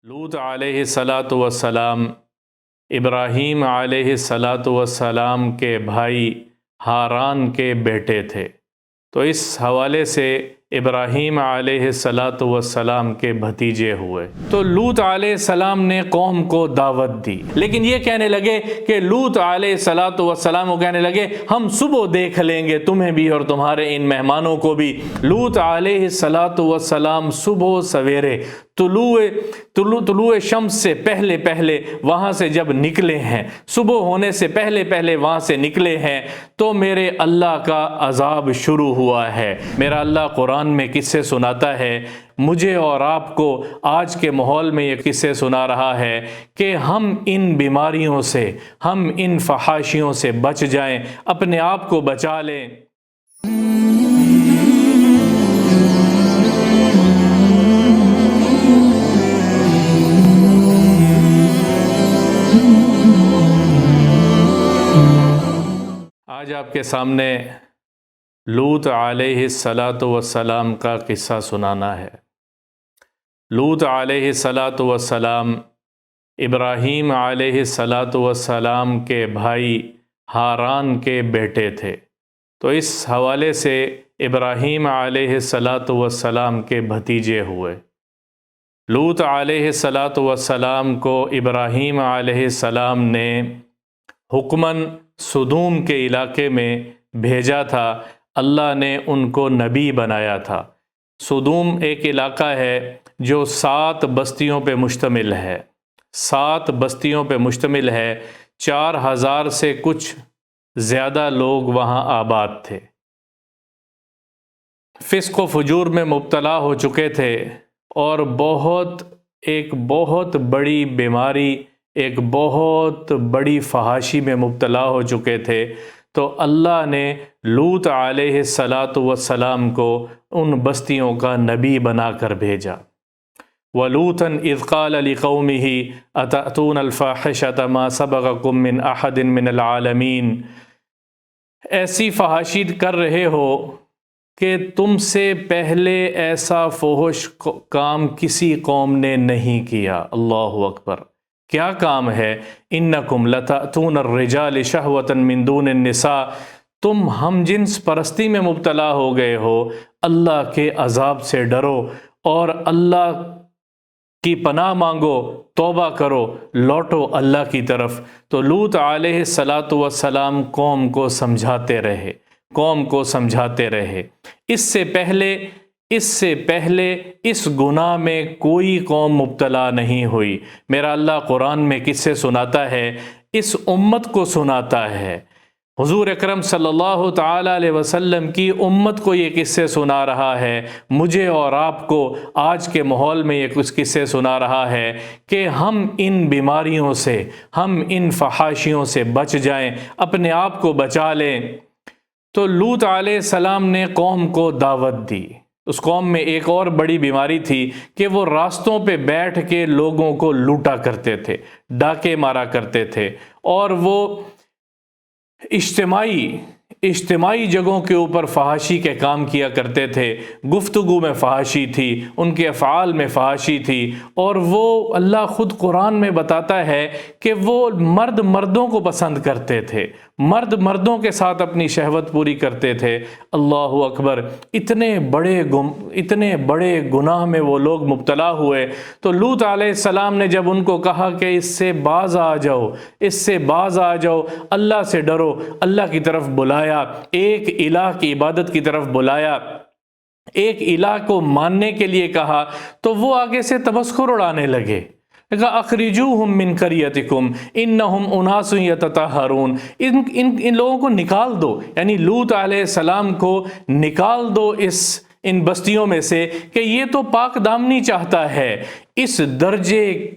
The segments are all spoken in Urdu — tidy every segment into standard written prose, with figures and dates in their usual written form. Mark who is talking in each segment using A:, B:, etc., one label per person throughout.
A: لوط علیہ الصلاۃ والسلام ابراہیم علیہ الصلاۃ والسلام کے بھائی ہاران کے بیٹے تھے، تو اس حوالے سے ابراہیم علیہ الصلاۃ والسلام کے بھتیجے ہوئے۔ تو لوط علیہ السلام نے قوم کو دعوت دی، لیکن یہ کہنے لگے کہ لوط علیہ الصلاۃ والسلام کو کہنے لگے ہم صبح دیکھ لیں گے تمہیں بھی اور تمہارے ان مہمانوں کو بھی۔ لوط علیہ الصلاۃ والسلام صبح سویرے طلوع شمس سے پہلے وہاں سے جب نکلے ہیں، صبح ہونے سے پہلے وہاں سے نکلے ہیں، تو میرے اللہ کا عذاب شروع ہوا ہے۔ میرا اللہ قرآن میں قصے سناتا ہے، مجھے اور آپ کو آج کے ماحول میں یہ قصے سنا رہا ہے کہ ہم ان بیماریوں سے، ہم ان فحاشیوں سے بچ جائیں، اپنے آپ کو بچا لیں۔ آج آپ کے سامنے لوط علیہ الصلاۃ والسلام کا قصہ سنانا ہے۔ لوط علیہ الصلاۃ والسلام ابراہیم علیہ الصلاۃ والسلام کے بھائی ہاران کے بیٹے تھے، تو اس حوالے سے ابراہیم علیہ الصلاۃ والسلام کے بھتیجے ہوئے۔ لوط علیہ الصلاۃ والسلام کو ابراہیم علیہ السلام نے حکماً سدوم کے علاقے میں بھیجا تھا، اللہ نے ان کو نبی بنایا تھا۔ سدوم ایک علاقہ ہے جو 7 بستیوں پہ مشتمل ہے، 7 بستیوں پہ مشتمل ہے، 4000 سے کچھ زیادہ لوگ وہاں آباد تھے، فسق و فجور میں مبتلا ہو چکے تھے اور ایک بہت بڑی بیماری، ایک بہت بڑی فحاشی میں مبتلا ہو چکے تھے۔ تو اللہ نے لوط علیہ الصلاۃ والسلام کو ان بستیوں کا نبی بنا کر بھیجا۔ وَلُوطًا إِذْ قَالَ لِقَوْمِهِ أَتَأْتُونَ الْفَاحِشَةَ مَا سَبَقَكُم مِّنْ أَحَدٍ مِّنَ الْعَالَمِينَ، ایسی فحاشی کر رہے ہو کہ تم سے پہلے ایسا فحش کام کسی قوم نے نہیں کیا۔ اللہ اکبر! کیا کام ہے؟ انکم لتأتون الرجال شہوۃ من دون النساء، تم ہم جنس پرستی میں مبتلا ہو گئے ہو، اللہ کے عذاب سے ڈرو اور اللہ کی پناہ مانگو، توبہ کرو، لوٹو اللہ کی طرف۔ تو لوط علیہ الصلاۃ والسلام قوم کو سمجھاتے رہے۔ اس سے پہلے اس گناہ میں کوئی قوم مبتلا نہیں ہوئی۔ میرا اللہ قرآن میں قصے سناتا ہے، اس امت کو سناتا ہے، حضور اکرم صلی اللہ تعالیٰ علیہ وسلم کی امت کو یہ قصے سنا رہا ہے، مجھے اور آپ کو آج کے ماحول میں یہ کچھ قصے سنا رہا ہے کہ ہم ان بیماریوں سے، ہم ان فحاشیوں سے بچ جائیں، اپنے آپ کو بچا لیں۔ تو لوط علیہ السلام نے قوم کو دعوت دی۔ اس قوم میں ایک اور بڑی بیماری تھی کہ وہ راستوں پہ بیٹھ کے لوگوں کو لوٹا کرتے تھے، ڈاکے مارا کرتے تھے، اور وہ اجتماعی جگہوں کے اوپر فحاشی کے کام کیا کرتے تھے، گفتگو میں فحاشی تھی، ان کے افعال میں فحاشی تھی، اور وہ اللہ خود قرآن میں بتاتا ہے کہ وہ مردوں کو پسند کرتے تھے، مردوں کے ساتھ اپنی شہوت پوری کرتے تھے۔ اللہ اکبر! اتنے بڑے گناہ میں وہ لوگ مبتلا ہوئے۔ تو لوط علیہ السلام نے جب ان کو کہا کہ اس سے باز آ جاؤ، اللہ سے ڈرو، اللہ کی طرف بلایا، ایک الہ کی عبادت کی طرف بلایا، ایک الہ کو ماننے کے لیے کہا، تو وہ آگے سے تمسخر اڑانے لگے، اخرجوہم من قریتکم انہم اناس یتطہرون، ان لوگوں کو نکال دو، یعنی لوط علیہ السلام کو نکال دو ان بستیوں میں سے کہ یہ تو پاک دامنی چاہتا ہے۔ اس درجے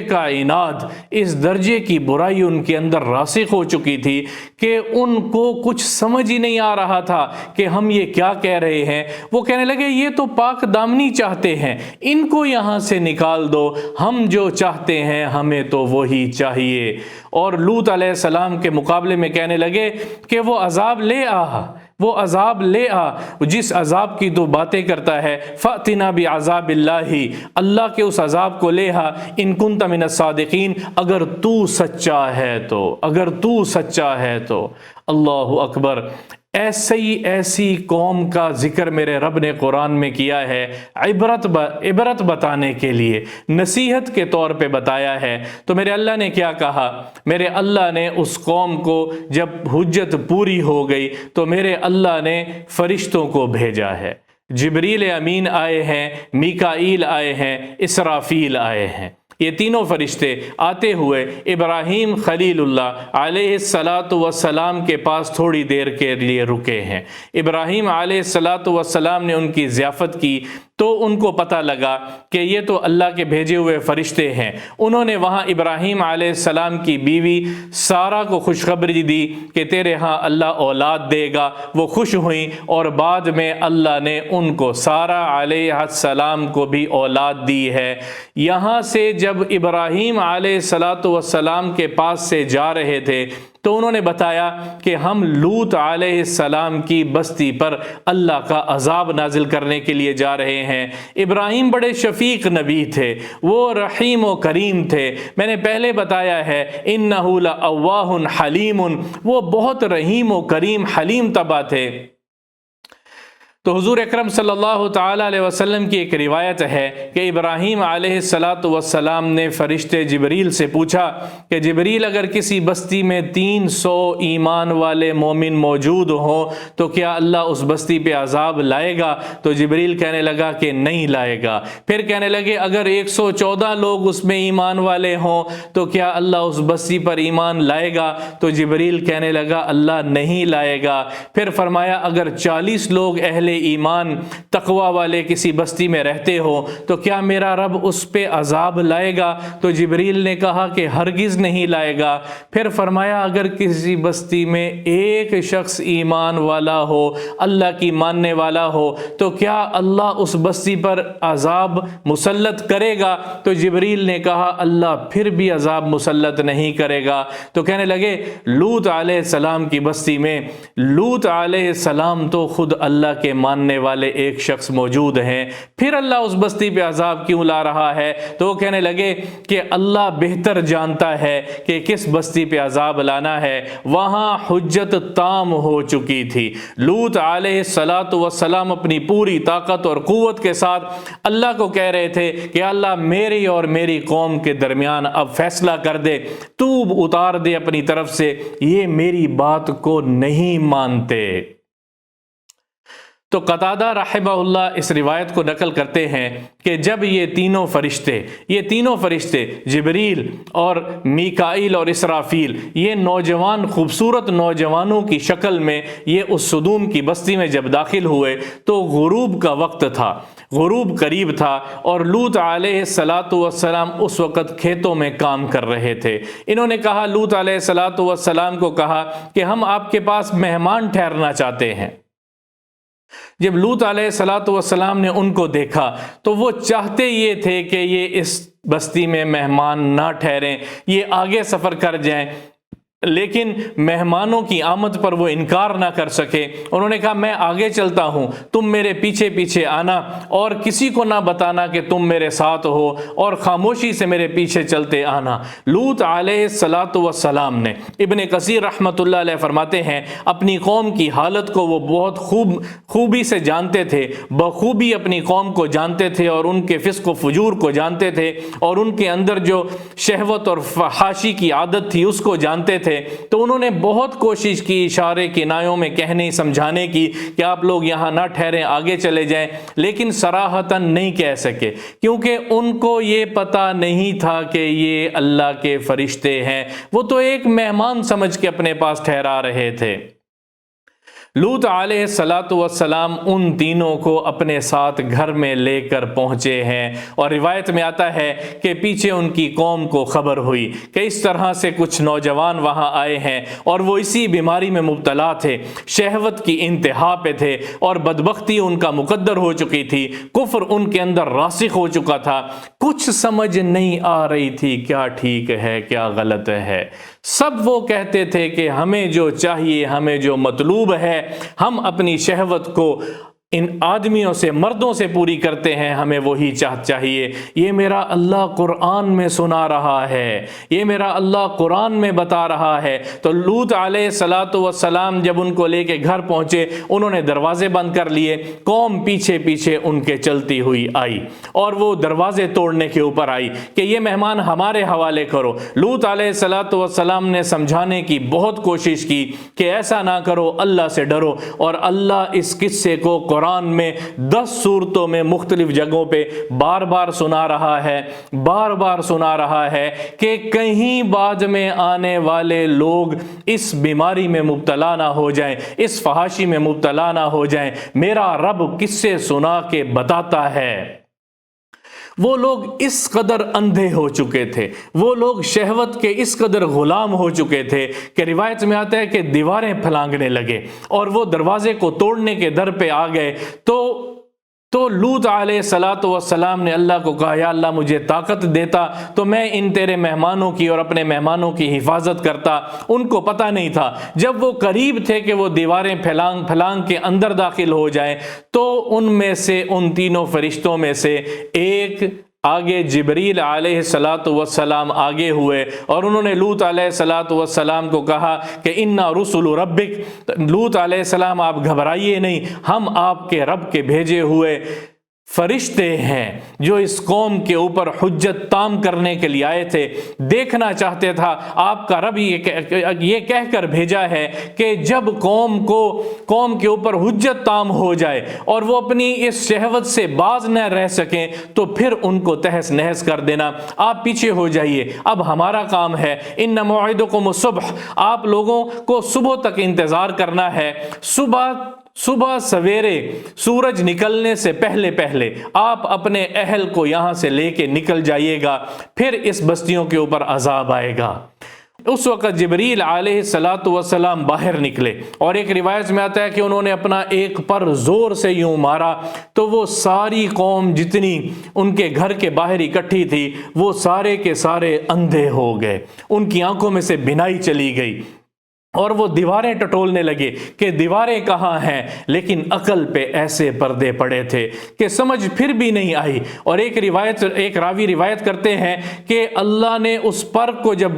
A: کا عناد، اس درجے کی برائی ان کے اندر راسخ ہو چکی تھی کہ ان کو کچھ سمجھ ہی نہیں آ رہا تھا کہ ہم یہ کیا کہہ رہے ہیں۔ وہ کہنے لگے یہ تو پاک دامنی چاہتے ہیں، ان کو یہاں سے نکال دو، ہم جو چاہتے ہیں ہمیں تو وہی چاہیے۔ اور لوط علیہ السلام کے مقابلے میں کہنے لگے کہ وہ عذاب لے آ، وہ عذاب لے آ جس عذاب کی تو باتیں کرتا ہے، فَأْتِنَا بِعَذَابِ اللَّهِ، اللہ کے اس عذاب کو لے آ، اِن كُنْتَ مِنَ الصَّادِقِينَ، اگر تو سچا ہے تو، اگر تو سچا ہے تو۔ اللہ اکبر! ایسی قوم کا ذکر میرے رب نے قرآن میں کیا ہے، عبرت بتانے کے لیے، نصیحت کے طور پہ بتایا ہے۔ تو میرے اللہ نے کیا کہا؟ میرے اللہ نے اس قوم کو جب حجت پوری ہو گئی تو میرے اللہ نے فرشتوں کو بھیجا ہے۔ جبریل امین آئے ہیں، میکائیل آئے ہیں، اسرافیل آئے ہیں۔ یہ تینوں فرشتے آتے ہوئے ابراہیم خلیل اللہ علیہ السلام کے پاس تھوڑی دیر کے لیے رکے ہیں۔ ابراہیم علیہ السلام نے ان کی ضیافت کی تو ان کو پتہ لگا کہ یہ تو اللہ کے بھیجے ہوئے فرشتے ہیں۔ انہوں نے وہاں ابراہیم علیہ السلام کی بیوی سارہ کو خوشخبری دی کہ تیرے ہاں اللہ اولاد دے گا۔ وہ خوش ہوئیں اور بعد میں اللہ نے ان کو سارہ علیہ السلام کو بھی اولاد دی ہے۔ یہاں سے جب ابراہیم علیہ السلام کے پاس سے جا رہے تھے تو انہوں نے بتایا کہ ہم لوط علیہ السلام کی بستی پر اللہ کا عذاب نازل کرنے کے لیے جا رہے ہیں۔ ابراہیم بڑے شفیق نبی تھے، وہ رحیم و کریم تھے۔ میں نے پہلے بتایا ہے انہ لأواہ حلیم، وہ بہت رحیم و کریم حلیم طبع تھے۔ تو حضور اکرم صلی اللہ تعالیٰ علیہ وسلم کی ایک روایت ہے کہ ابراہیم علیہ السلام نے فرشتے جبریل سے پوچھا کہ جبریل اگر کسی بستی میں 300 ایمان والے مومن موجود ہوں تو کیا اللہ اس بستی پہ عذاب لائے گا؟ تو جبریل کہنے لگا کہ نہیں لائے گا۔ پھر کہنے لگے اگر 114 لوگ اس میں ایمان والے ہوں تو کیا اللہ اس بستی پر ایمان لائے گا؟ تو جبریل کہنے لگا اللہ نہیں لائے گا۔ پھر فرمایا اگر 40 لوگ اہل ایمان تقوی والے کسی بستی میں رہتے ہو تو کیا میرا رب اس پہ عذاب لائے گا؟ تو جبریل نے کہا کہ ہرگز نہیں لائے گا۔ پھر فرمایا اگر کسی بستی میں ایک شخص ایمان والا ہو، اللہ کی ماننے والا ہو، تو کیا اللہ اس بستی پر عذاب مسلط کرے گا؟ تو جبریل نے کہا اللہ پھر بھی عذاب مسلط نہیں کرے گا۔ تو کہنے لگے لوط علیہ السلام کی بستی میں لوط علیہ السلام تو خود اللہ کے ماننے والے ایک شخص موجود ہیں، پھر اللہ اس بستی پہ عذاب کیوں لا رہا ہے؟ تو وہ کہنے لگے کہ اللہ بہتر جانتا ہے کہ کس بستی پہ عذاب لانا ہے۔ وہاں حجت تام ہو چکی تھی۔ لوط علیہ السلام اپنی پوری طاقت اور قوت کے ساتھ اللہ کو کہہ رہے تھے کہ اللہ میری اور میری قوم کے درمیان اب فیصلہ کر دے، تو اتار دے اپنی طرف سے، یہ میری بات کو نہیں مانتے۔ تو قتادہ رحمہ اللہ اس روایت کو نقل کرتے ہیں کہ جب یہ تینوں فرشتے جبریل اور میکائیل اور اسرافیل یہ نوجوان خوبصورت نوجوانوں کی شکل میں یہ اس صدوم کی بستی میں جب داخل ہوئے تو غروب کا وقت تھا، غروب قریب تھا اور لوط علیہ السلام اس وقت کھیتوں میں کام کر رہے تھے۔ انہوں نے کہا لوط علیہ السلام کو کہا کہ ہم آپ کے پاس مہمان ٹھہرنا چاہتے ہیں۔ جب لوط علیہ السلام نے ان کو دیکھا تو وہ چاہتے یہ تھے کہ یہ اس بستی میں مہمان نہ ٹھہریں، یہ آگے سفر کر جائیں، لیکن مہمانوں کی آمد پر وہ انکار نہ کر سکے۔ انہوں نے کہا میں آگے چلتا ہوں، تم میرے پیچھے پیچھے آنا اور کسی کو نہ بتانا کہ تم میرے ساتھ ہو اور خاموشی سے میرے پیچھے چلتے آنا۔ لوط علیہ السلام نے، ابن کثیر رحمۃ اللہ علیہ فرماتے ہیں اپنی قوم کی حالت کو وہ بہت خوبی سے جانتے تھے، بخوبی اپنی قوم کو جانتے تھے اور ان کے فسق و فجور کو جانتے تھے اور ان کے اندر جو شہوت اور فحاشی کی عادت تھی اس کو جانتے تھے۔ تو انہوں نے بہت کوشش کی اشارے کنایوں میں کہنے سمجھانے کی کہ آپ لوگ یہاں نہ ٹھہریں، آگے چلے جائیں، لیکن صراحتاً نہیں کہہ سکے کیونکہ ان کو یہ پتہ نہیں تھا کہ یہ اللہ کے فرشتے ہیں، وہ تو ایک مہمان سمجھ کے اپنے پاس ٹھہرا رہے تھے۔ لوط علیہ السلام ان تینوں کو اپنے ساتھ گھر میں لے کر پہنچے ہیں اور روایت میں آتا ہے کہ پیچھے ان کی قوم کو خبر ہوئی کہ اس طرح سے کچھ نوجوان وہاں آئے ہیں اور وہ اسی بیماری میں مبتلا تھے، شہوت کی انتہا پہ تھے اور بدبختی ان کا مقدر ہو چکی تھی، کفر ان کے اندر راسخ ہو چکا تھا، کچھ سمجھ نہیں آ رہی تھی کیا ٹھیک ہے کیا غلط ہے۔ سب وہ کہتے تھے کہ ہمیں جو چاہیے، ہمیں جو مطلوب ہے ہم اپنی شہوت کو ان آدمیوں سے، مردوں سے پوری کرتے ہیں، ہمیں وہی چاہت چاہیے۔ یہ میرا اللہ قرآن میں سنا رہا ہے، یہ میرا اللہ قرآن میں بتا رہا ہے۔ تو لوط علیہ السلام جب ان کو لے کے گھر پہنچے، انہوں نے دروازے بند کر لیے، قوم پیچھے پیچھے ان کے چلتی ہوئی آئی اور وہ دروازے توڑنے کے اوپر آئی کہ یہ مہمان ہمارے حوالے کرو۔ لوط علیہ السلام نے سمجھانے کی بہت کوشش کی کہ ایسا نہ کرو، اللہ سے ڈرو، اور اللہ اس قصے کو قرآن میں 10 صورتوں میں مختلف جگہوں پہ بار بار سنا رہا ہے کہ کہیں بعد میں آنے والے لوگ اس بیماری میں مبتلا نہ ہو جائیں، اس فحاشی میں مبتلا نہ ہو جائیں۔ میرا رب قصے سنا کے بتاتا ہے۔ وہ لوگ اس قدر اندھے ہو چکے تھے، وہ لوگ شہوت کے اس قدر غلام ہو چکے تھے کہ روایت میں آتا ہے کہ دیواریں پھلانگنے لگے اور وہ دروازے کو توڑنے کے در پہ آ گئے۔ تو لوط علیہ السلام نے اللہ کو کہا، یا اللہ مجھے طاقت دیتا تو میں ان تیرے مہمانوں کی اور اپنے مہمانوں کی حفاظت کرتا۔ ان کو پتہ نہیں تھا، جب وہ قریب تھے کہ وہ دیواریں پھلانگ کے اندر داخل ہو جائیں، تو ان میں سے، ان تینوں فرشتوں میں سے ایک آگے جبریل علیہ السلام آگے ہوئے اور انہوں نے لوط علیہ السلام کو کہا کہ انا رسول ربک، لوط علیہ السلام آپ گھبرائیے نہیں، ہم آپ کے رب کے بھیجے ہوئے فرشتے ہیں جو اس قوم کے اوپر حجت تام کرنے کے لیے آئے تھے۔ دیکھنا چاہتے تھا، آپ کا رب یہ کہہ کر بھیجا ہے کہ جب قوم کے اوپر حجت تام ہو جائے اور وہ اپنی اس شہوت سے باز نہ رہ سکیں تو پھر ان کو تہس نہس کر دینا۔ آپ پیچھے ہو جائیے، اب ہمارا کام ہے۔ ان موعدکم الصبح، آپ لوگوں کو صبح تک انتظار کرنا ہے۔ صبح سویرے سورج نکلنے سے پہلے آپ اپنے اہل کو یہاں سے لے کے نکل جائیے گا، پھر اس بستیوں کے اوپر عذاب آئے گا۔ اس وقت جبریل علیہ السلام باہر نکلے اور ایک روایت میں آتا ہے کہ انہوں نے اپنا ایک پر زور سے یوں مارا تو وہ ساری قوم جتنی ان کے گھر کے باہر اکٹھی تھی وہ سارے کے سارے اندھے ہو گئے، ان کی آنکھوں میں سے بینائی چلی گئی اور وہ دیواریں ٹٹولنے لگے کہ دیواریں کہاں ہیں، لیکن عقل پہ ایسے پردے پڑے تھے کہ سمجھ پھر بھی نہیں آئی۔ اور ایک راوی روایت کرتے ہیں کہ اللہ نے اس پر کو جب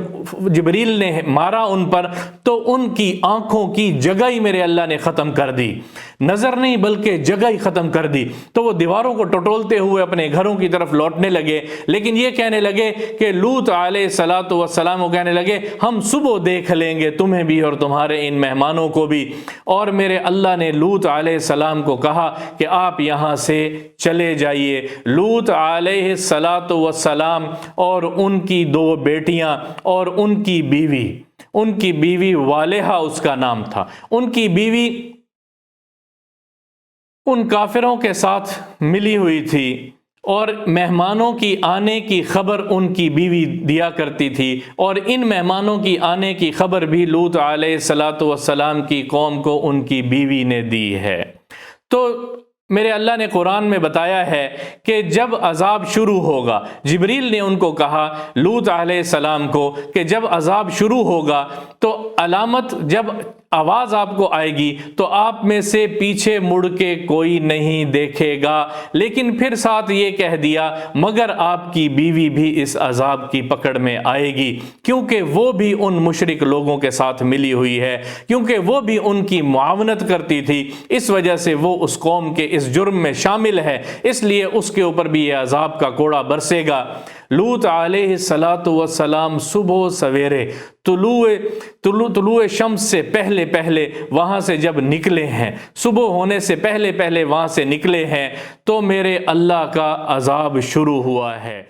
A: جبریل نے مارا ان پر تو ان کی آنکھوں کی جگہ ہی میرے اللہ نے ختم کر دی، نظر نہیں بلکہ جگہ ہی ختم کر دی۔ تو وہ دیواروں کو ٹٹولتے ہوئے اپنے گھروں کی طرف لوٹنے لگے، لیکن یہ کہنے لگے کہ لوط علیہ السلام کو کہنے لگے ہم صبح دیکھ لیں گے تمہیں بھی اور تمہارے ان مہمانوں کو بھی۔ اور میرے اللہ نے لوط علیہ السلام کو کہا کہ آپ یہاں سے چلے جائیے۔ لوط علیہ السلام اور ان کی 2 بیٹیاں اور ان کی بیوی والہا اس کا نام تھا، ان کی بیوی ان کافروں کے ساتھ ملی ہوئی تھی اور مہمانوں کی آنے کی خبر ان کی بیوی دیا کرتی تھی، اور ان مہمانوں کی آنے کی خبر بھی لوط علیہ السلام کی قوم کو ان کی بیوی نے دی ہے۔ تو میرے اللہ نے قرآن میں بتایا ہے کہ جب عذاب شروع ہوگا، جبریل نے ان کو کہا لوط علیہ السلام کو کہ جب عذاب شروع ہوگا تو علامت، جب آواز آپ کو آئے گی تو آپ میں سے پیچھے مڑ کے کوئی نہیں دیکھے گا، لیکن پھر ساتھ یہ کہہ دیا مگر آپ کی بیوی بھی اس عذاب کی پکڑ میں آئے گی، کیونکہ وہ بھی ان مشرک لوگوں کے ساتھ ملی ہوئی ہے، کیونکہ وہ بھی ان کی معاونت کرتی تھی، اس وجہ سے وہ اس قوم کے اس جرم میں شامل ہے، اس لیے اس کے اوپر بھی یہ عذاب کا کوڑا برسے گا۔ لوط علیہ السلام صبح سویرے طلوع شمس سے پہلے وہاں سے جب نکلے ہیں، صبح ہونے سے پہلے وہاں سے نکلے ہیں تو میرے اللہ کا عذاب شروع ہوا ہے۔